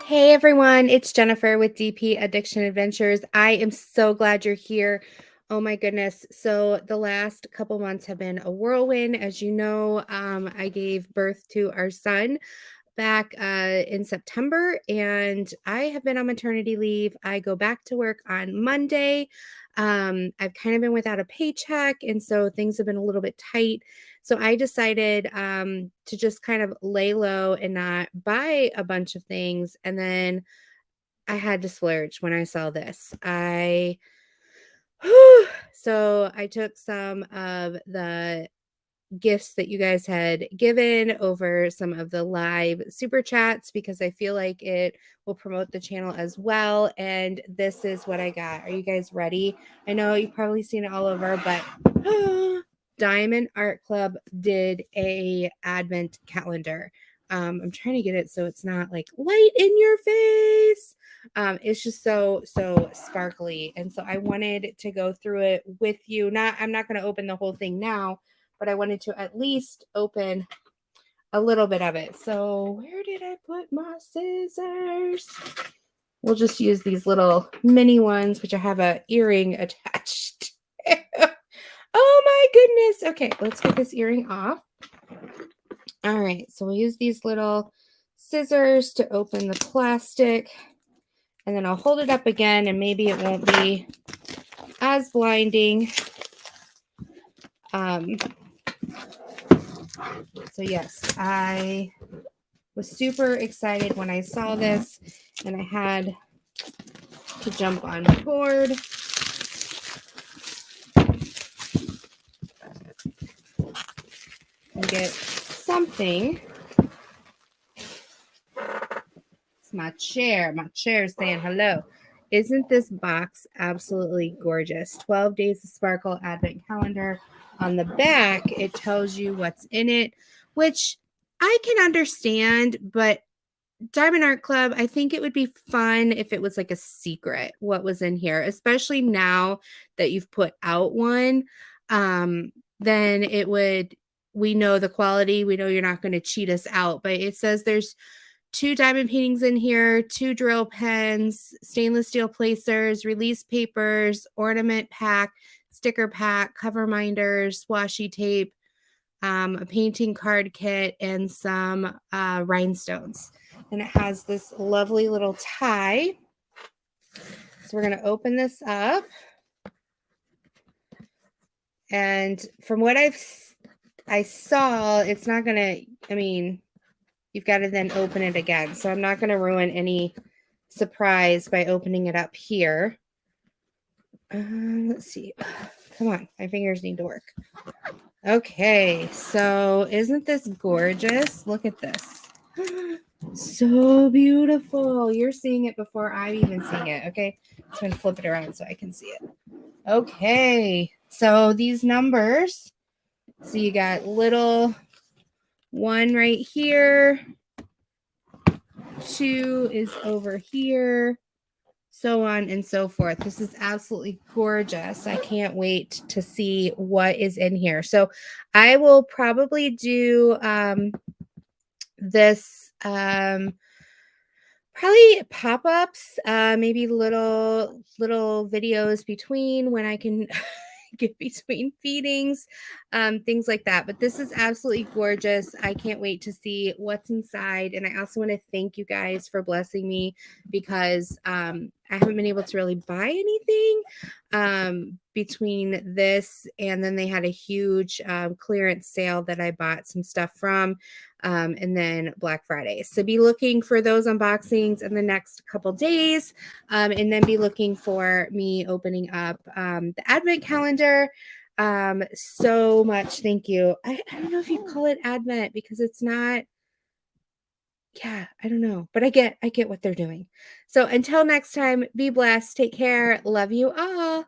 Hey everyone, it's Jennifer with DP Addiction Adventures. I am so glad you're here. Oh my goodness. So, the last couple months have been a whirlwind. As you know, I gave birth to our son back in September, and I have been on maternity leave. I go back to work on Monday. I've kind of been without a paycheck, and so things have been a little bit tight. So I decided to just kind of lay low and not buy a bunch of things. And then I had to splurge when I saw this. So I took some of the gifts that you guys had given over some of the live super chats because I feel like it will promote the channel as well. And this is what I got. Are you guys ready? I know you've probably seen it all over, but Diamond Art Club did a advent calendar. I'm trying to get it so it's not like light in your face. It's just so sparkly. And so I wanted to go through it with you. I'm not going to open the whole thing now, but I wanted to at least open a little bit of it. So where did I put my scissors? We'll just use these little mini ones, which I have a earring attached. Oh my goodness. Okay, let's get this earring off. All right, so we'll use these little scissors to open the plastic, and then I'll hold it up again, and maybe it won't be as blinding. So yes, I was super excited when I saw this, and I had to jump on board. And get something. It's my chair. My chair is saying hello. Isn't this box absolutely gorgeous? 12 Days of Sparkle Advent Calendar. On the back, it tells you what's in it, which I can understand, but Diamond Art Club, I think it would be fun if it was like a secret what was in here, especially now that you've put out one. Then it would, we know the quality, we know you're not going to cheat us out, but it says there's 2 diamond paintings in here, 2 drill pens, stainless steel placers, release papers, ornament pack, sticker pack, cover minders, washi tape, a painting card kit, and some rhinestones. And it has this lovely little tie. So we're going to open this up. And from what I saw, it's not going to, I mean, you've got to then open it again. So I'm not going to ruin any surprise by opening it up here. Let's see. Come on, my fingers need to work. Okay, so isn't this gorgeous? Look at this. So beautiful. You're seeing it before I'm even seeing it. Okay, I'm going to flip it around so I can see it. Okay, so these numbers. So you got little 1 right here. 2 is over here. So on and so forth. This is absolutely gorgeous. I can't wait to see what is in here. So I will probably do this probably pop-ups, maybe little videos between when I can get between feedings, things like that. But this is absolutely gorgeous. I can't wait to see what's inside. And I also want to thank you guys for blessing me because I haven't been able to really buy anything between this and then they had a huge clearance sale that I bought some stuff from. And then Black Friday. So be looking for those unboxings in the next couple days. And then be looking for me opening up the advent calendar. So much. Thank you. I don't know if you call it advent because it's not. Yeah, I don't know, but I get what they're doing. So until next time, be blessed. Take care. Love you all.